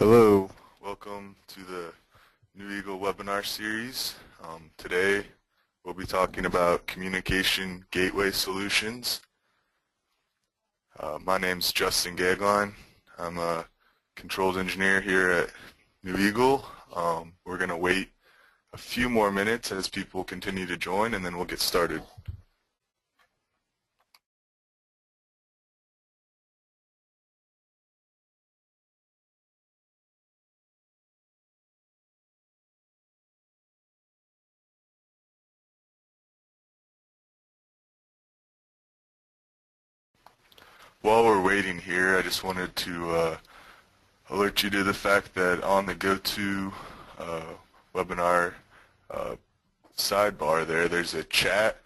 Hello, welcome to the New Eagle webinar series. Today we'll be talking about communication gateway solutions. My name's Justin Gagline. I'm a controls engineer here at New Eagle. We're going to wait a few more minutes as people continue to join, and then we'll get started. While we're waiting here, I just wanted to alert you to the fact that on the GoTo webinar sidebar there's a chat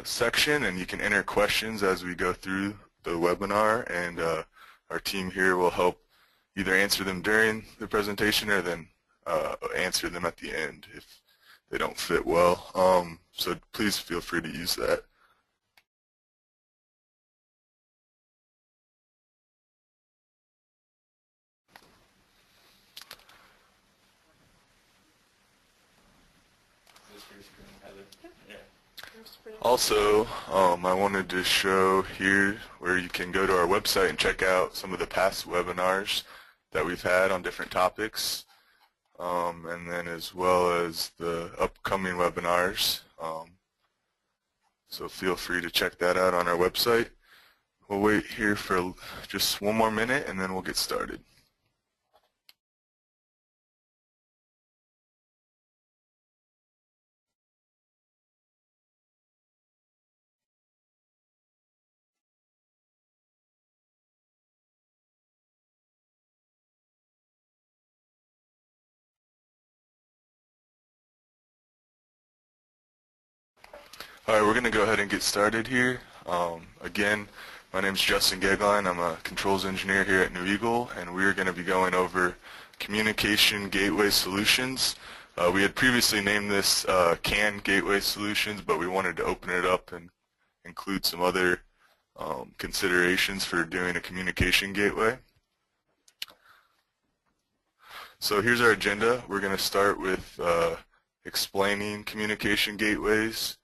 section, and you can enter questions as we go through the webinar, and our team here will help either answer them during the presentation or then answer them at the end if they don't fit well. So please feel free to use that. Also, I wanted to show here where you can go to our website and check out some of the past webinars that we've had on different topics, and then as well as the upcoming webinars. So feel free to check that out on our website. We'll wait here for just one more minute and then we'll get started. All right, we're going to go ahead and get started here. Again, my name is Justin Gagline. I'm a controls engineer here at New Eagle, and we're going to be going over communication gateway solutions. We had previously named this CAN gateway solutions, but we wanted to open it up and include some other considerations for doing a communication gateway. So here's our agenda. We're going to start with explaining communication gateways,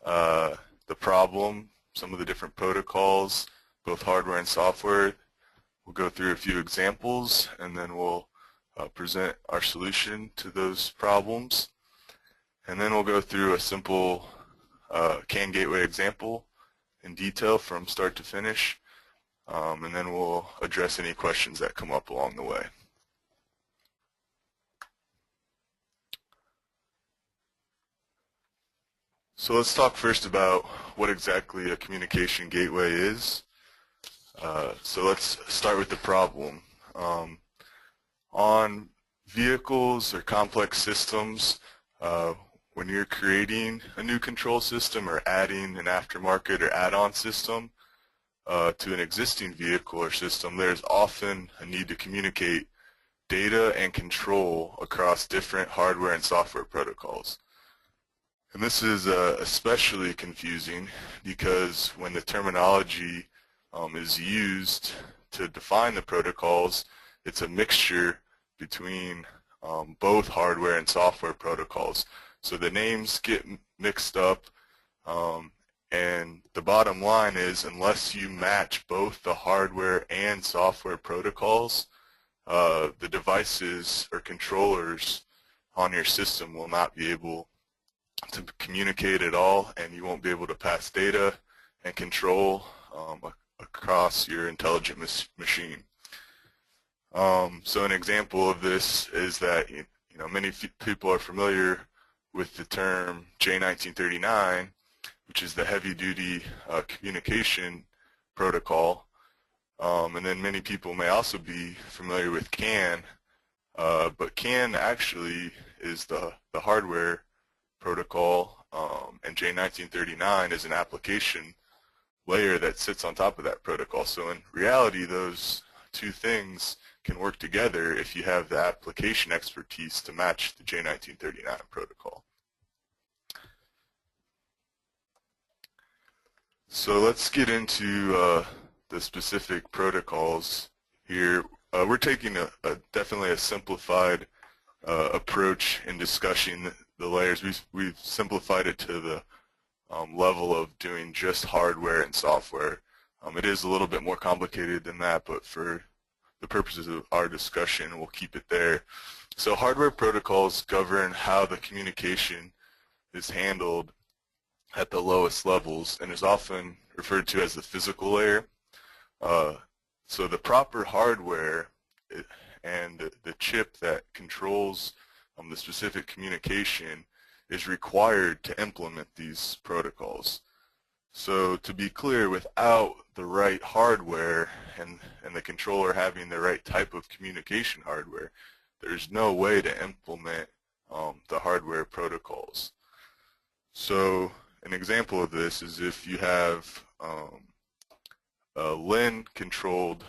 the problem, some of the different protocols, both hardware and software. We'll go through a few examples, and then we'll present our solution to those problems. And then we'll go through a simple CAN gateway example in detail from start to finish, and then we'll address any questions that come up along the way. So let's talk first about what exactly a communication gateway is. So let's start with the problem. On vehicles or complex systems, when you're creating a new control system or adding an aftermarket or add-on system to an existing vehicle or system, there's often a need to communicate data and control across different hardware and software protocols. And this is especially confusing because when the terminology is used to define the protocols, it's a mixture between both hardware and software protocols. So the names get mixed up, and the bottom line is unless you match both the hardware and software protocols, the devices or controllers on your system will not be able to communicate at all, and you won't be able to pass data and control across your intelligent machine. So an example of this is that many people are familiar with the term J1939, which is the heavy-duty communication protocol, and then many people may also be familiar with CAN, but CAN actually is the hardware protocol, and J1939 is an application layer that sits on top of that protocol. So in reality, those two things can work together if you have the application expertise to match the J1939 protocol. So let's get into the specific protocols here. we're taking definitely a simplified approach in discussing the layers. We've simplified it to the level of doing just hardware and software. It is a little bit more complicated than that, but for the purposes of our discussion, we'll keep it there. So hardware protocols govern how the communication is handled at the lowest levels and is often referred to as the physical layer. So the proper hardware and the chip that controls the specific communication is required to implement these protocols. So to be clear, without the right hardware and the controller having the right type of communication hardware, there's no way to implement the hardware protocols. So an example of this is if you have a LIN-controlled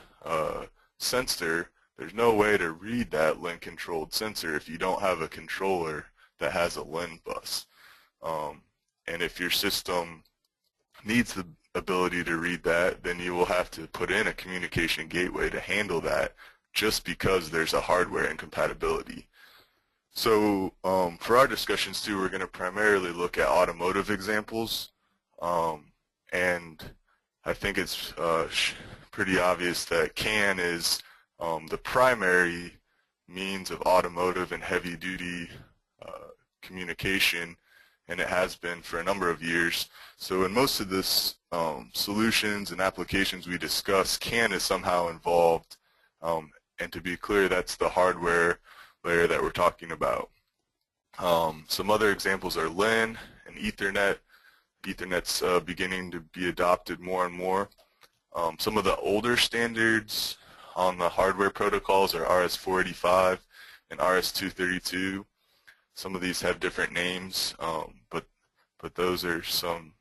sensor, there's no way to read that LIN-controlled sensor if you don't have a controller that has a LIN bus. And if your system needs the ability to read that, then you will have to put in a communication gateway to handle that just because there's a hardware incompatibility. So for our discussions too, we're going to primarily look at automotive examples, and I think it's pretty obvious that CAN is the primary means of automotive and heavy-duty communication, and it has been for a number of years. So in most of this solutions and applications we discuss, CAN is somehow involved, and to be clear, that's the hardware layer that we're talking about. Some other examples are LIN and Ethernet. Ethernet's beginning to be adopted more and more. Some of the older standards on the hardware protocols are RS-485 and RS-232. Some of these have different names, but those are some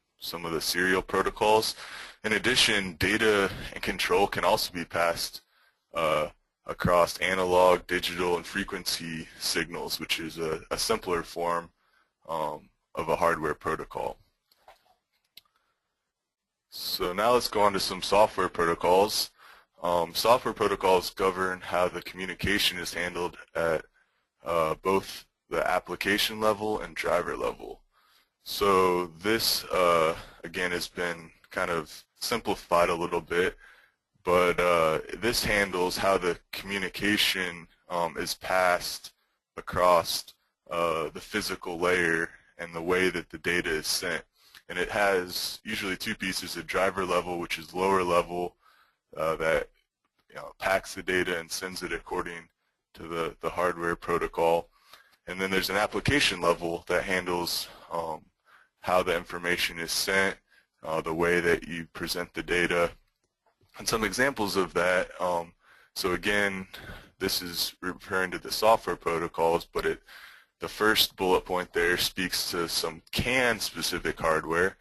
of the serial protocols. In addition, data and control can also be passed across analog, digital, and frequency signals, which is a simpler form of a hardware protocol. So now let's go on to some software protocols. Software protocols govern how the communication is handled at both the application level and driver level. So this, again, has been kind of simplified a little bit, but this handles how the communication is passed across the physical layer and the way that the data is sent. And it has usually two pieces: a driver level, which is lower level, that packs the data and sends it according to the hardware protocol. And then there's an application level that handles how the information is sent, the way that you present the data. And some examples of that, so again, this is referring to the software protocols, but the first bullet point there speaks to some CAN-specific hardware.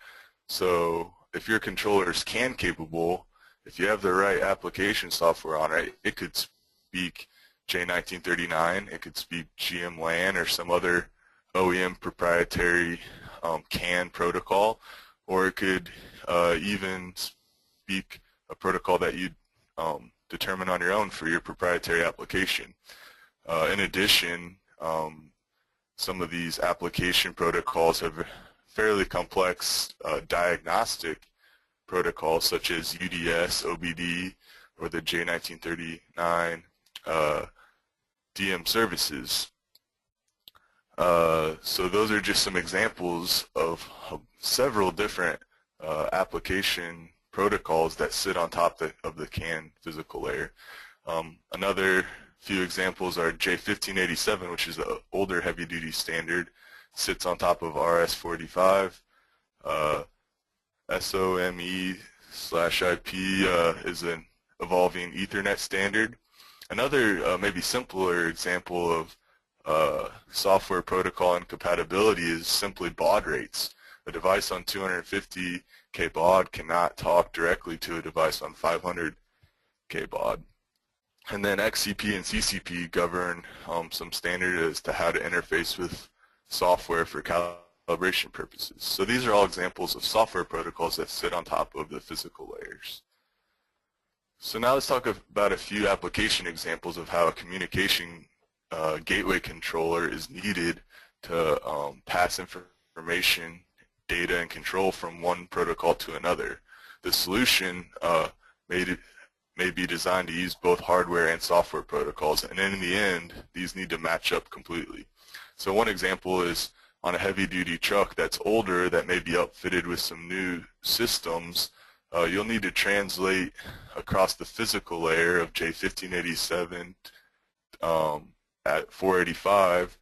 So if your controller is CAN capable, if you have the right application software on it, it could speak J1939, it could speak GM LAN or some other OEM proprietary CAN protocol, or it could even speak a protocol that you determine on your own for your proprietary application. In addition, some of these application protocols have fairly complex diagnostic protocols such as UDS, OBD, or the J1939 DM services. So those are just some examples of several different application protocols that sit on top of the CAN physical layer. Another few examples are J1587, which is the older heavy-duty standard, sits on top of RS-485. SOME/IP is an evolving Ethernet standard. Another maybe simpler example of software protocol incompatibility is simply baud rates. A device on 250K baud cannot talk directly to a device on 500K baud. And then XCP and CCP govern some standards as to how to interface with software for calibration purposes. So these are all examples of software protocols that sit on top of the physical layers. So now let's talk about a few application examples of how a communication gateway controller is needed to pass information, data, and control from one protocol to another. The solution may be designed to use both hardware and software protocols, and in the end, these need to match up completely. So one example is on a heavy-duty truck that's older that may be outfitted with some new systems. You'll need to translate across the physical layer of J1587 at 485,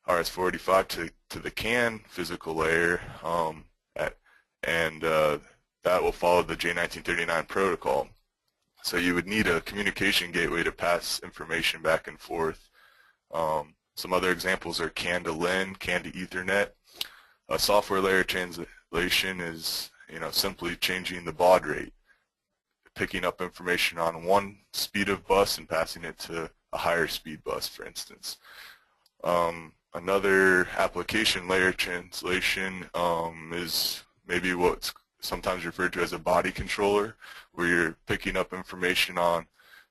RS485 to the CAN physical layer, and that will follow the J1939 protocol. So you would need a communication gateway to pass information back and forth. Some other examples are CAN to LIN, CAN to Ethernet. A software layer translation is simply changing the baud rate, picking up information on one speed of bus and passing it to a higher speed bus, for instance. Another application layer translation is maybe what's sometimes referred to as a body controller, where you're picking up information on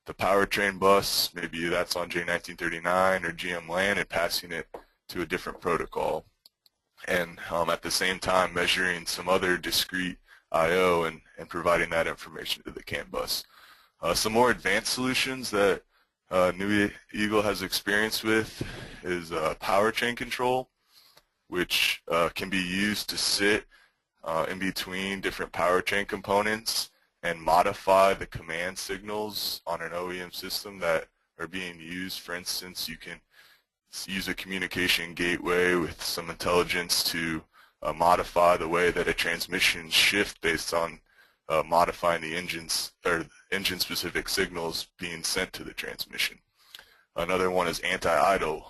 the powertrain bus, maybe that's on J1939 or GM LAN, and passing it to a different protocol. And at the same time measuring some other discrete I/O and providing that information to the CAN bus. Some more advanced solutions that New Eagle has experience with is powertrain control, which can be used to sit in between different powertrain components and modify the command signals on an OEM system that are being used. For instance, you can use a communication gateway with some intelligence to modify the way that a transmission shift based on modifying the engine-specific signals being sent to the transmission. Another one is anti-idle.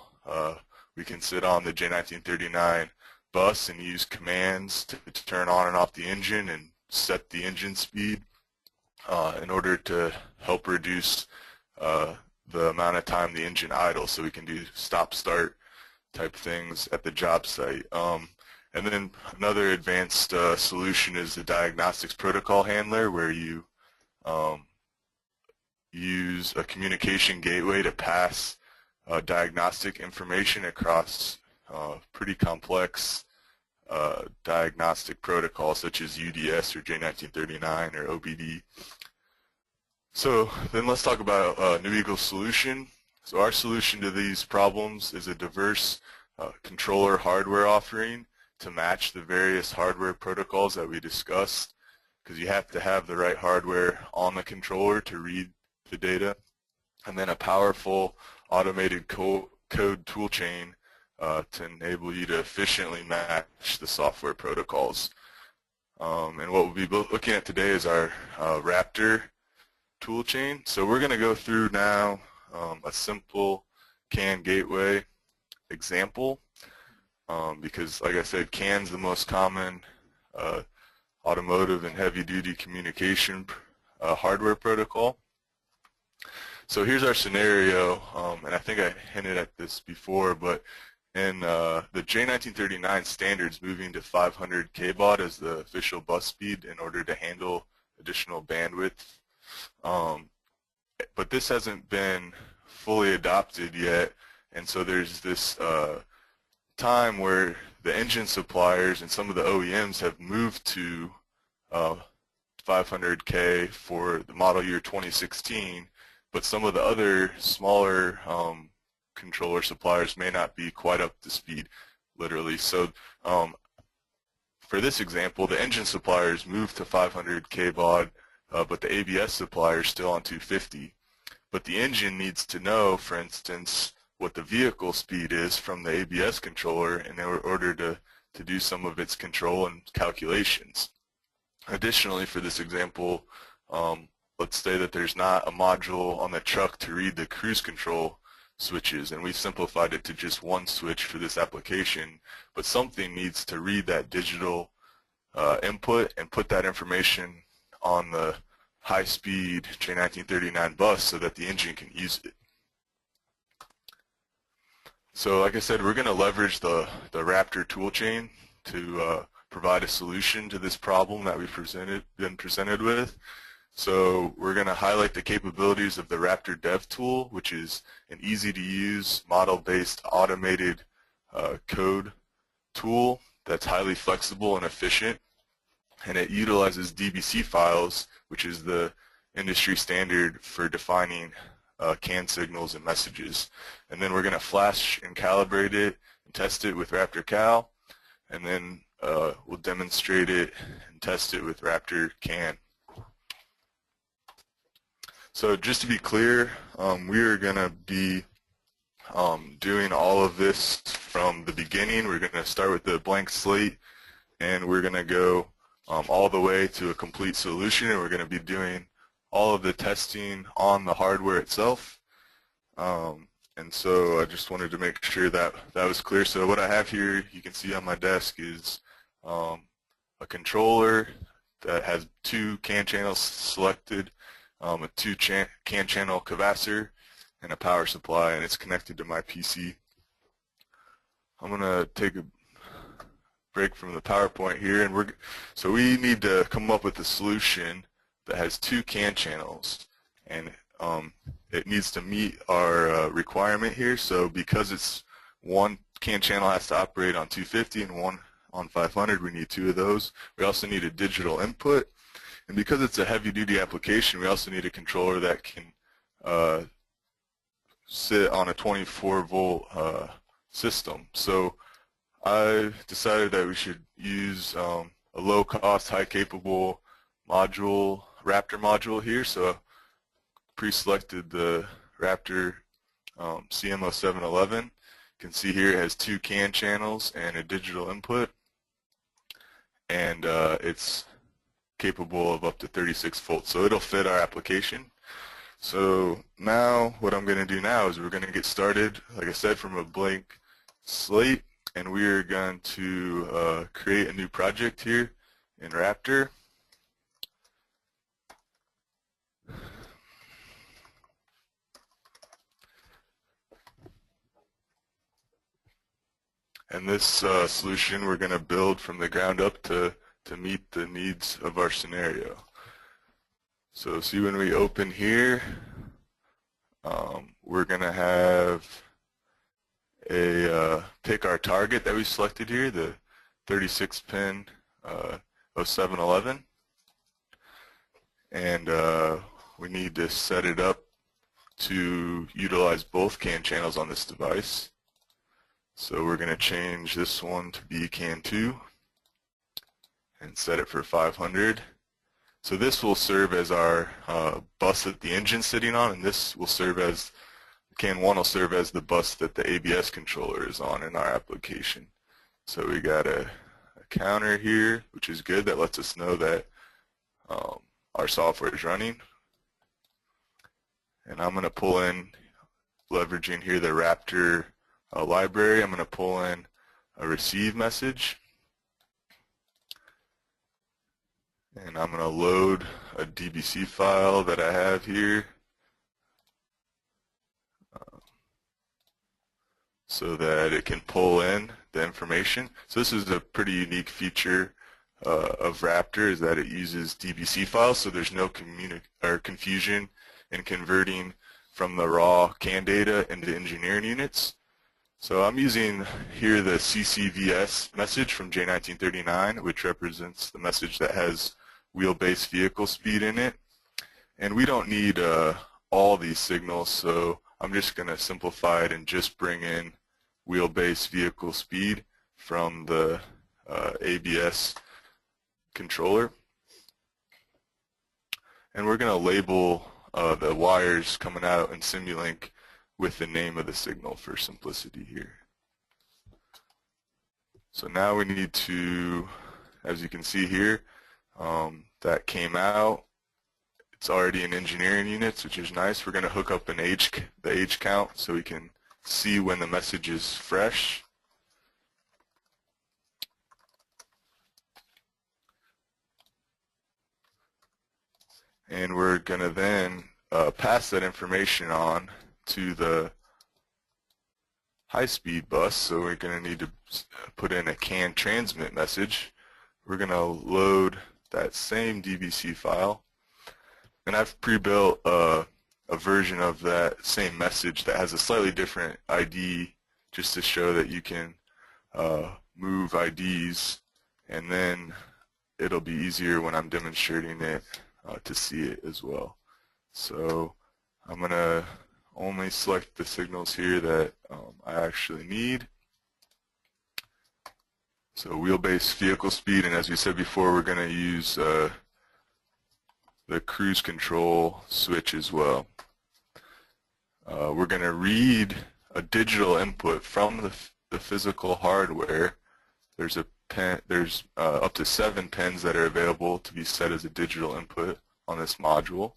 We can sit on the J1939 bus and use commands to turn on and off the engine and set the engine speed in order to help reduce the amount of time the engine idles, so we can do stop-start type things at the job site. And then another advanced solution is the diagnostics protocol handler, where you use a communication gateway to pass diagnostic information across pretty complex diagnostic protocols such as UDS or J1939 or OBD. So then let's talk about New Eagle's solution. So our solution to these problems is a diverse controller hardware offering to match the various hardware protocols that we discussed, because you have to have the right hardware on the controller to read the data, and then a powerful automated code toolchain to enable you to efficiently match the software protocols. And what we'll be looking at today is our Raptor toolchain. So we're going to go through now a simple CAN gateway example, because like I said, CAN's the most common automotive and heavy-duty communication hardware protocol. So here's our scenario, and I think I hinted at this before, but in the J1939 standards, moving to 500 kbaud as the official bus speed in order to handle additional bandwidth. But this hasn't been fully adopted yet, and so there's this time where the engine suppliers and some of the OEMs have moved to 500K for the model year 2016, but some of the other smaller controller suppliers may not be quite up to speed, literally. So for this example, the engine suppliers moved to 500 kbaud, but the ABS supplier is still on 250. But the engine needs to know, for instance, what the vehicle speed is from the ABS controller in order to do some of its control and calculations. Additionally, for this example, let's say that there's not a module on the truck to read the cruise control switches, and we've simplified it to just one switch for this application, but something needs to read that digital input and put that information on the high-speed J1939 bus so that the engine can use it. So like I said, we're going to leverage the Raptor toolchain to provide a solution to this problem that we've been presented with. So we're going to highlight the capabilities of the Raptor Dev tool, which is an easy-to-use, model-based, automated code tool that's highly flexible and efficient, and it utilizes DBC files, which is the industry standard for defining CAN signals and messages. And then we're going to flash and calibrate it and test it with Raptor Cal, and then we'll demonstrate it and test it with Raptor CAN. So just to be clear, we are going to be doing all of this from the beginning. We're going to start with the blank slate, and we're going to go all the way to a complete solution, and we're going to be doing all of the testing on the hardware itself. And so I just wanted to make sure that that was clear. So what I have here, you can see on my desk, is a controller that has 2 CAN channels selected, a 2 CAN channel capacitor, and a power supply, and it's connected to my PC. I'm going to take a break from the PowerPoint here, and so we need to come up with a solution that has 2 CAN channels, and it needs to meet our requirement here. So because it's 1 CAN channel has to operate on 250 and 1 on 500, we need 2 of those. We also need a digital input, and because it's a heavy-duty application, we also need a controller that can sit on a 24-volt system. So I decided that we should use a low-cost, high-capable module, Raptor module here. So pre-selected the Raptor CM0711. You can see here it has 2 CAN channels and a digital input, and it's capable of up to 36 volts, so it'll fit our application. So now what I'm going to do now is we're going to get started, like I said, from a blank slate, and we're going to create a new project here in Raptor. And this solution we're going to build from the ground up to meet the needs of our scenario. So see, when we open here, we're going to have a pick our target that we selected here, the 36-pin 0711, and we need to set it up to utilize both CAN channels on this device. So we're going to change this one to be CAN 2 and set it for 500. So this will serve as our bus that the engine's sitting on, and this will serve as, CAN 1 will serve as the bus that the ABS controller is on in our application. So we got a counter here, which is good. That lets us know that our software is running. And I'm going to pull in, leveraging here the Raptor library, I'm going to pull in a receive message, and I'm going to load a DBC file that I have here so that it can pull in the information. So this is a pretty unique feature of Raptor, is that it uses DBC files, so there's no confusion in converting from the raw CAN data into engineering units. So I'm using here the CCVS message from J1939, which represents the message that has wheelbase vehicle speed in it. And we don't need all these signals, so I'm just going to simplify it and just bring in wheelbase vehicle speed from the ABS controller. And we're going to label the wires coming out in Simulink with the name of the signal for simplicity here. So now we need to, as you can see here, that came out. It's already in engineering units, which is nice. We're going to hook up the age count so we can see when the message is fresh. And we're going to then pass that information on to the high-speed bus, so we're going to need to put in a CAN transmit message. We're going to load that same DBC file, And I've pre-built a version of that same message that has a slightly different ID just to show that you can move IDs, and then it'll be easier when I'm demonstrating it to see it as well. So I'm going to only select the signals here that I actually need. So wheelbase, vehicle speed, and as we said before, we're going to use the cruise control switch as well. We're going to read a digital input from the physical hardware. There's up to 7 pins that are available to be set as a digital input on this module.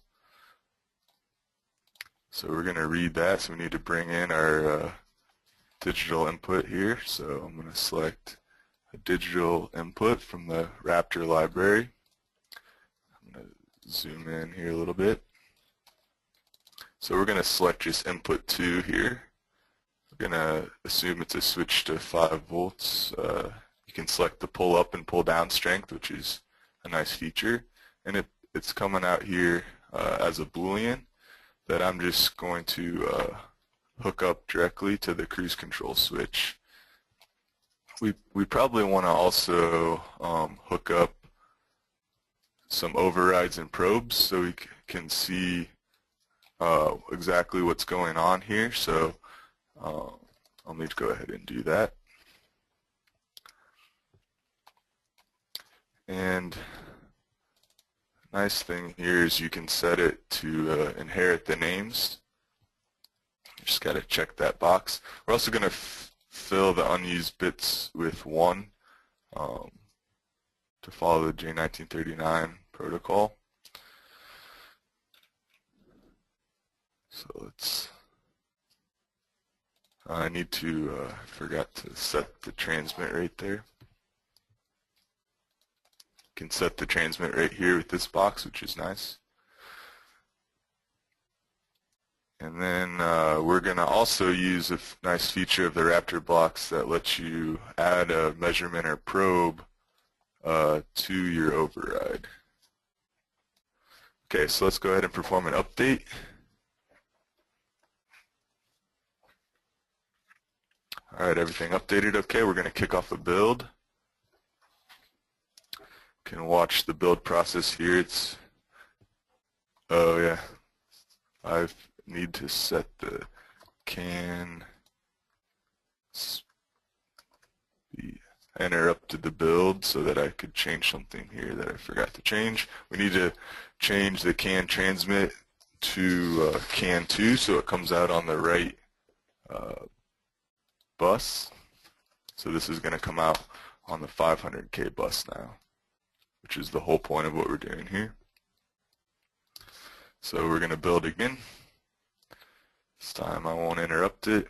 So we're going to read that, so we need to bring in our digital input here. So I'm going to select a digital input from the Raptor library. I'm going to zoom in here a little bit. So we're going to select just input 2 here. We're going to assume it's a switch to 5 volts. You can select the pull up and pull down strength, which is a nice feature. And it's coming out here as a Boolean that I'm just going to hook up directly to the cruise control switch. We probably want to also hook up some overrides and probes so we can see exactly what's going on here. So I'll need to go ahead and do that. And nice thing here is you can set it to inherit the names. You just got to check that box. We're also going to fill the unused bits with 1 to follow the J1939 protocol. So I need to, forgot to set the transmit rate there. You can set the transmit rate here with this box, which is nice. And then we're going to also use a nice feature of the Raptor blocks that lets you add a measurement or probe to your override. Okay, so let's go ahead and perform an update. All right, everything updated. Okay, we're going to kick off a build. You can watch the build process here. Oh yeah, I need to set the can be interrupted the build so that I could change something here that I forgot to change. We need to change the can transmit to can 2 so it comes out on the right bus. So this is going to come out on the 500K bus now, which is the whole point of what we're doing here. So we're going to build again. This time I won't interrupt it.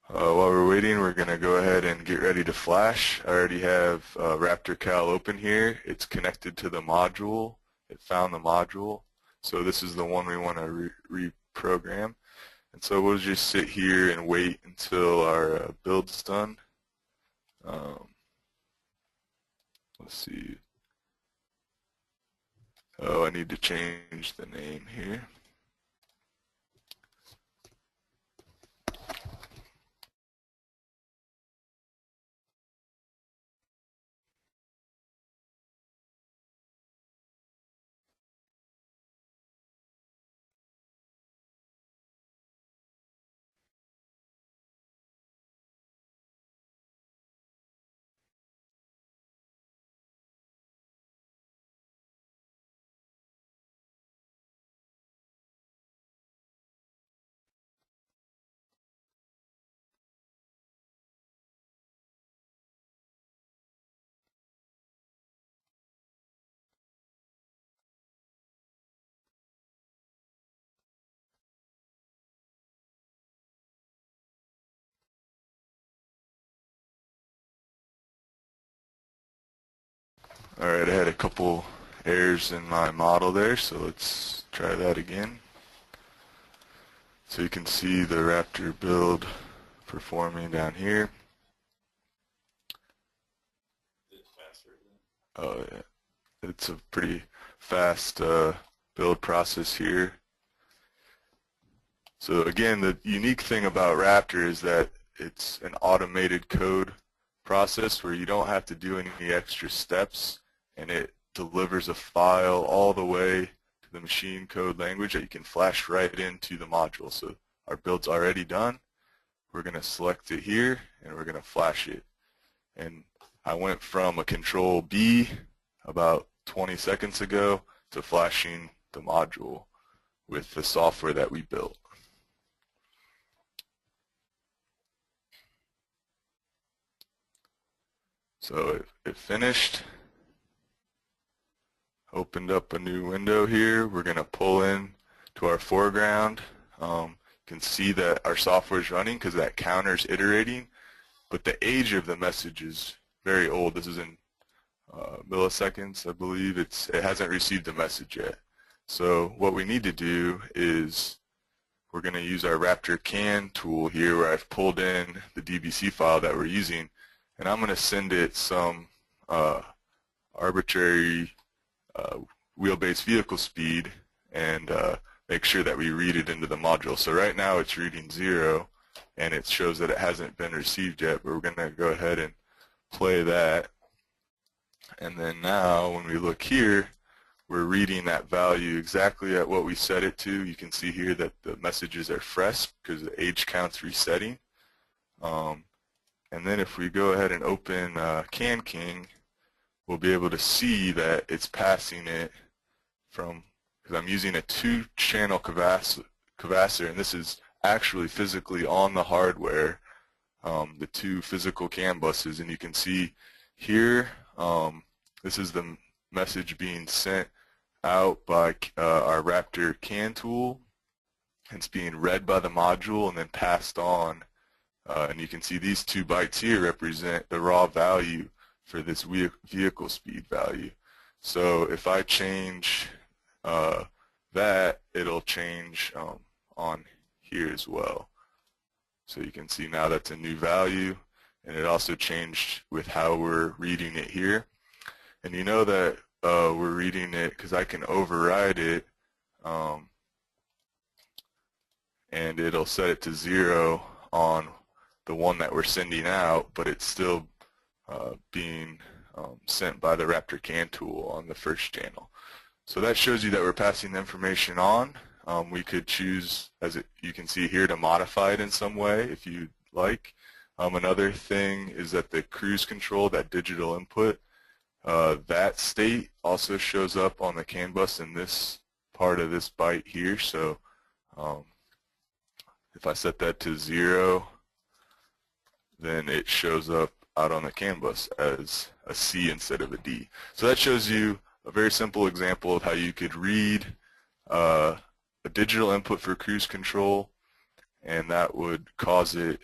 While we're waiting, we're going to go ahead and get ready to flash. I already have Raptor Cal open here. It's connected to the module. It found the module. So this is the one we want to reprogram. And so we'll just sit here and wait until our build's done. Let's see. Oh, I need to change the name here. Alright, I had a couple errors in my model there, so let's try that again. So you can see the Raptor build performing down here. Oh yeah. it's a pretty fast build process here. So again, the unique thing about Raptor is that it's an automated code process where you don't have to do any extra steps, and it delivers a file all the way to the machine code language that you can flash right into the module. So our build's already done. We're going to select it here, and we're going to flash it. And I went from a control B about 20 seconds ago to flashing the module with the software that we built. So it finished, opened up a new window here. We're going to pull in to our foreground. You can see that our software is running because that counter is iterating, but the age of the message is very old. This is in milliseconds, I believe. It hasn't received the message yet. So what we need to do is we're going to use our Raptor CAN tool here where I've pulled in the DBC file that we're using, and I'm going to send it some arbitrary wheelbase vehicle speed and make sure that we read it into the module. So right now it's reading 0, and it shows that it hasn't been received yet, but we're going to go ahead and play that. And then now when we look here, we're reading that value exactly at what we set it to. You can see here that the messages are fresh because the age count's resetting. And then if we go ahead and open CAN King, we'll be able to see that it's passing it from, because I'm using a 2-channel capacitor, and this is actually physically on the hardware, the 2 physical CAN buses, and you can see here, this is the message being sent out by our Raptor CAN tool. It's being read by the module and then passed on, and you can see these 2 bytes here represent the raw value for this vehicle speed value. So if I change that, it'll change on here as well. So you can see now that's a new value, and it also changed with how we're reading it here. And you know that we're reading it because I can override it, and it'll set it to 0 on the one that we're sending out, but it's still being sent by the Raptor CAN tool on the first channel. So that shows you that we're passing the information on. We could choose, as you can see here, to modify it in some way if you'd like. Another thing is that the cruise control, that digital input, that state also shows up on the CAN bus in this part of this byte here. So if I set that to 0, then it shows up out on the CAN bus as a C instead of a D. So that shows you a very simple example of how you could read a digital input for cruise control, and that would cause it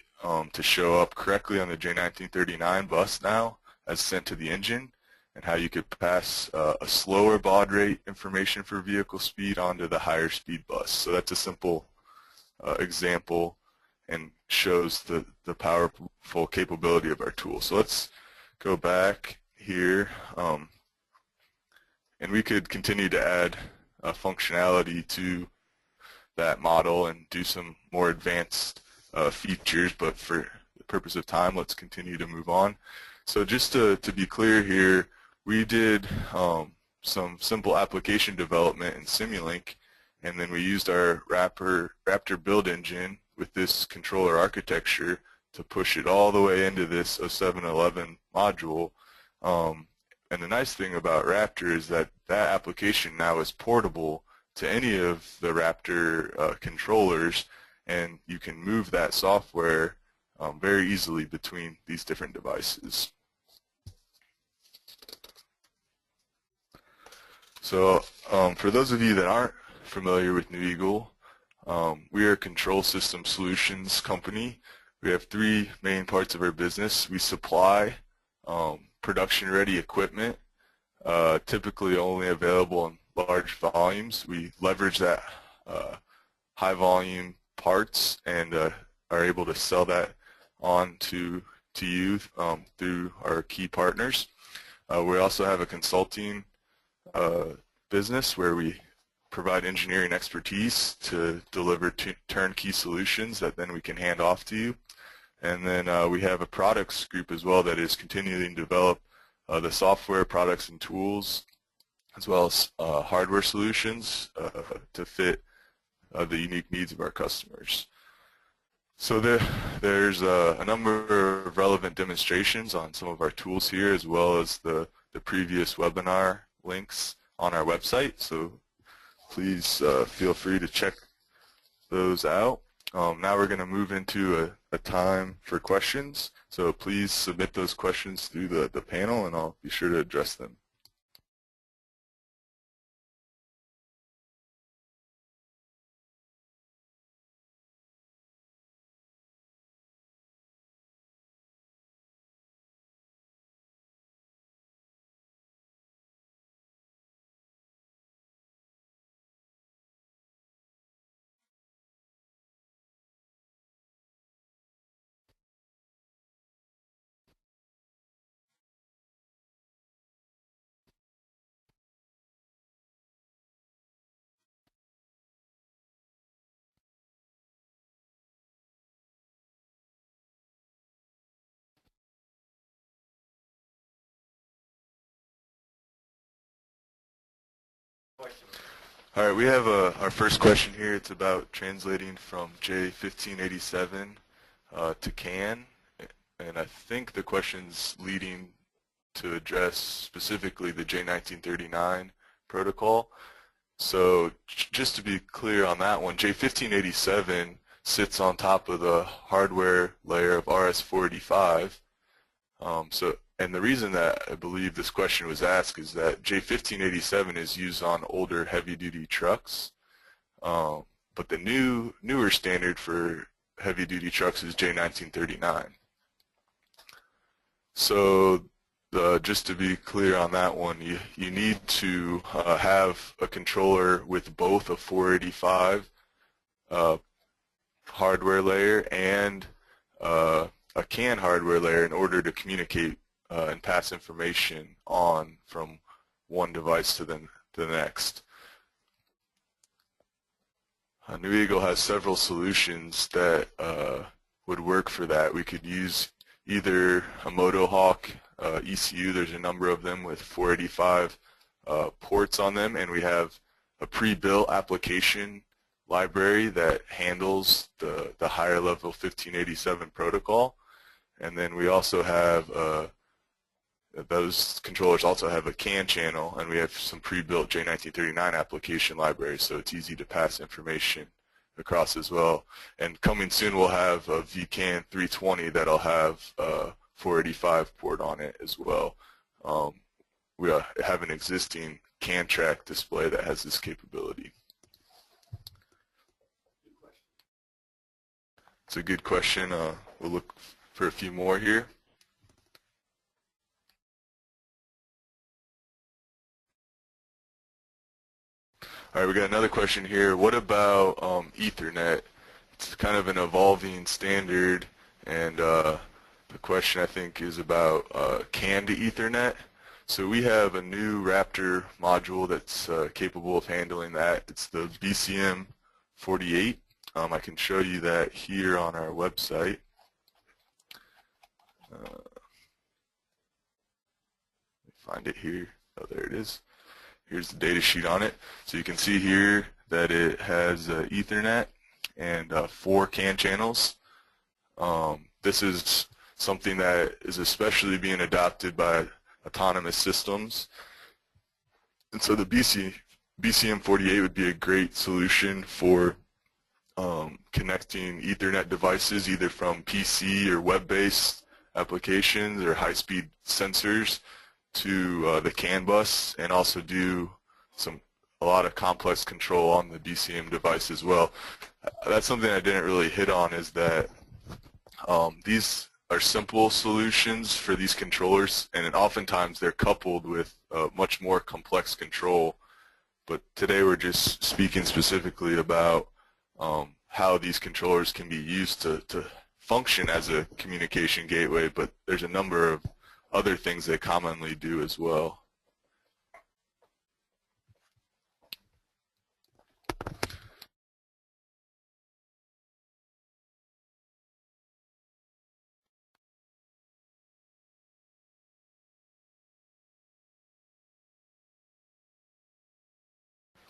to show up correctly on the J1939 bus now as sent to the engine, and how you could pass a slower baud rate information for vehicle speed onto the higher speed bus. So that's a simple example and shows the powerful capability of our tool. So let's go back here, and we could continue to add functionality to that model and do some more advanced features, but for the purpose of time, let's continue to move on. So just to be clear here, we did some simple application development in Simulink, and then we used our Raptor build engine with this controller architecture to push it all the way into this 0711 module. And the nice thing about Raptor is that that application now is portable to any of the Raptor controllers, and you can move that software very easily between these different devices. So for those of you that aren't familiar with New Eagle, we are a control system solutions company. We have 3 main parts of our business. We supply production-ready equipment, typically only available in large volumes. We leverage that high-volume parts and are able to sell that on to you through our key partners. We also have a consulting business where we provide engineering expertise to deliver turnkey solutions that then we can hand off to you. And then we have a products group as well that is continuing to develop the software, products, and tools, as well as hardware solutions to fit the unique needs of our customers. So there's a number of relevant demonstrations on some of our tools here, as well as the previous webinar links on our website. So please feel free to check those out. Now we're going to move into a time for questions. So please submit those questions through the panel, and I'll be sure to address them. All right, we have our first question here. It's about translating from J1587 to CAN, and I think the question's leading to address specifically the J1939 protocol. So just to be clear on that one, J1587 sits on top of the hardware layer of RS485. And the reason that I believe this question was asked is that J1587 is used on older heavy-duty trucks, but the newer standard for heavy-duty trucks is J1939. So just to be clear on that one, you need to have a controller with both a 485 hardware layer and a CAN hardware layer in order to communicate and pass information on from one device to the next. New Eagle has several solutions that would work for that. We could use either a MotoHawk ECU. There's a number of them with 485 ports on them, and we have a pre-built application library that handles the higher level 1587 protocol. And then we also have those controllers also have a CAN channel, and we have some pre-built J1939 application libraries, so it's easy to pass information across as well. And coming soon, we'll have a vCAN 320 that'll have a 485 port on it as well. We have an existing CAN track display that has this capability. It's a good question. We'll look for a few more here. All right, we got another question here. What about Ethernet? It's kind of an evolving standard, and the question I think is about CAN to Ethernet. So we have a new Raptor module that's capable of handling that. It's the BCM48. I can show you that here on our website. Find it here. Oh, there it is. Here's the data sheet on it. So you can see here that it has Ethernet and 4 CAN channels. This is something that is especially being adopted by autonomous systems. And so the BCM48 would be a great solution for connecting Ethernet devices either from PC or web-based applications or high-speed sensors to the CAN bus, and also do a lot of complex control on the BCM device as well. That's something I didn't really hit on, is that these are simple solutions for these controllers, and oftentimes they're coupled with much more complex control. But today we're just speaking specifically about how these controllers can be used to function as a communication gateway, but there's a number of other things they commonly do as well.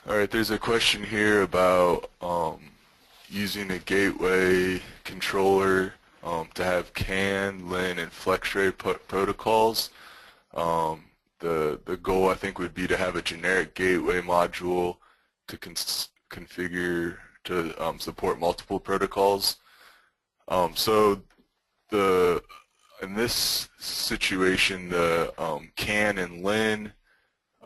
All right, there's a question here about using a gateway controller to have CAN, LIN, and FlexRay protocols. The goal, I think, would be to have a generic gateway module to configure to support multiple protocols. So in this situation, the CAN and LIN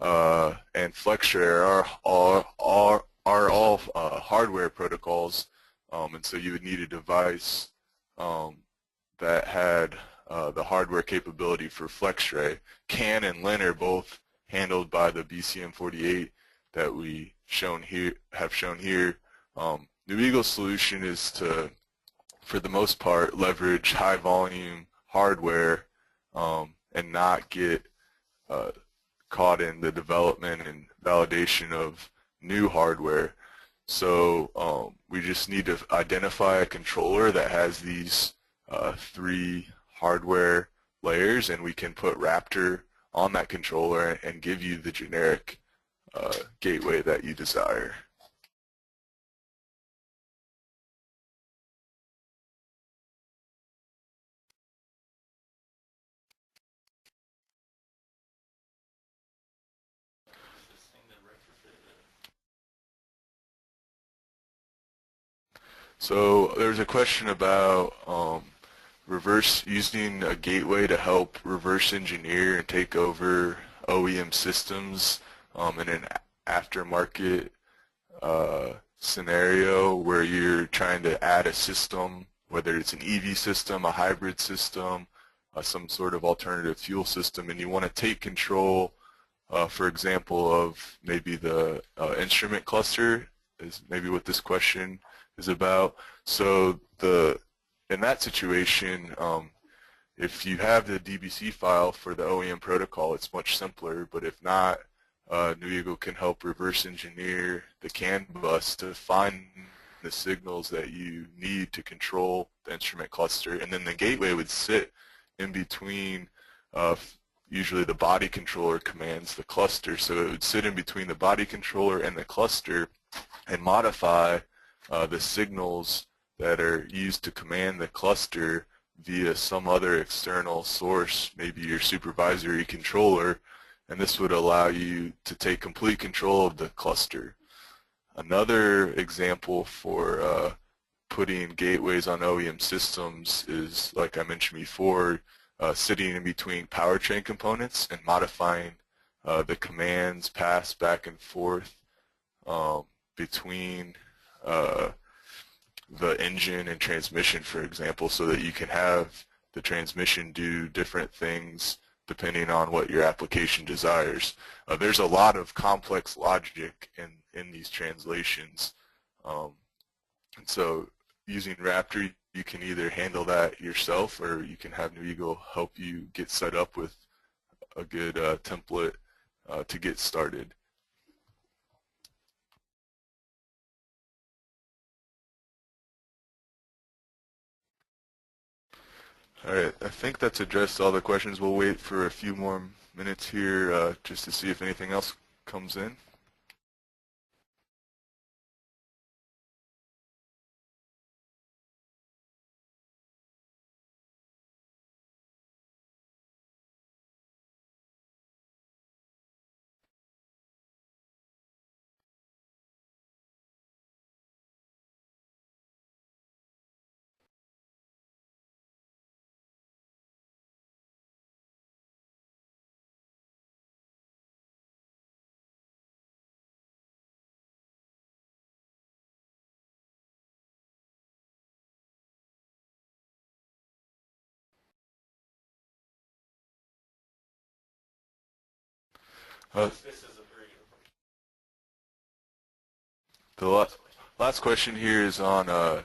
and FlexRay are all hardware protocols, and so you would need a device that had the hardware capability for FlexRay. CAN and LIN are both handled by the BCM48 that we have shown here. New Eagle's solution is to, for the most part, leverage high volume hardware and not get caught in the development and validation of new hardware. So we just need to identify a controller that has these three hardware layers, and we can put Raptor on that controller and give you the generic gateway that you desire. So there's a question about using a gateway to help reverse engineer and take over OEM systems in an aftermarket scenario where you're trying to add a system, whether it's an EV system, a hybrid system, some sort of alternative fuel system, and you want to take control, for example, of maybe the instrument cluster is maybe what this question is about. So in that situation, if you have the DBC file for the OEM protocol, it's much simpler, but if not, New Eagle can help reverse engineer the CAN bus to find the signals that you need to control the instrument cluster, and then the gateway would sit in between, usually the body controller commands the cluster, so it would sit in between the body controller and the cluster and modify the signals that are used to command the cluster via some other external source, maybe your supervisory controller, and this would allow you to take complete control of the cluster. Another example for putting gateways on OEM systems is, like I mentioned before, sitting in between powertrain components and modifying the commands passed back and forth between the engine and transmission, for example, so that you can have the transmission do different things depending on what your application desires. There's a lot of complex logic in these translations, and so using Raptor, you can either handle that yourself or you can have New Eagle help you get set up with a good template to get started. All right, I think that's addressed all the questions. We'll wait for a few more minutes here just to see if anything else comes in. The last question here is on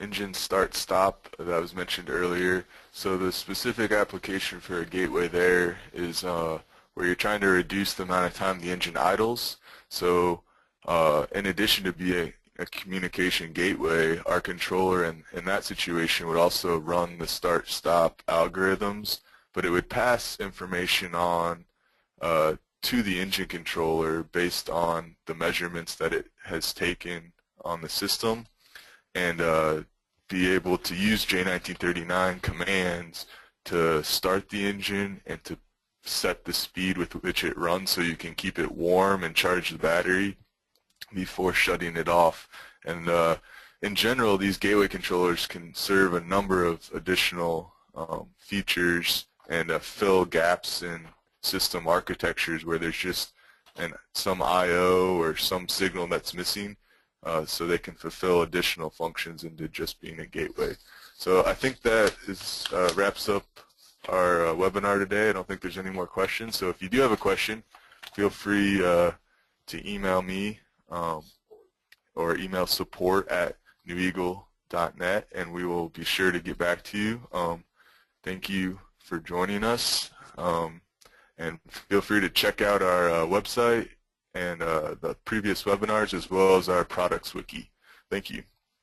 engine start-stop that was mentioned earlier. So the specific application for a gateway there is where you're trying to reduce the amount of time the engine idles. So in addition to being a communication gateway, our controller in that situation would also run the start-stop algorithms, but it would pass information on to the engine controller based on the measurements that it has taken on the system, and be able to use J1939 commands to start the engine and to set the speed with which it runs so you can keep it warm and charge the battery before shutting it off. And in general, these gateway controllers can serve a number of additional features and fill gaps in system architectures where there's just some I/O or some signal that's missing, so they can fulfill additional functions into just being a gateway. So I think that wraps up our webinar today. I don't think there's any more questions. So if you do have a question, feel free to email me or email support@neweagle.net, and we will be sure to get back to you. Thank you for joining us, and feel free to check out our website and the previous webinars as well as our products wiki. Thank you.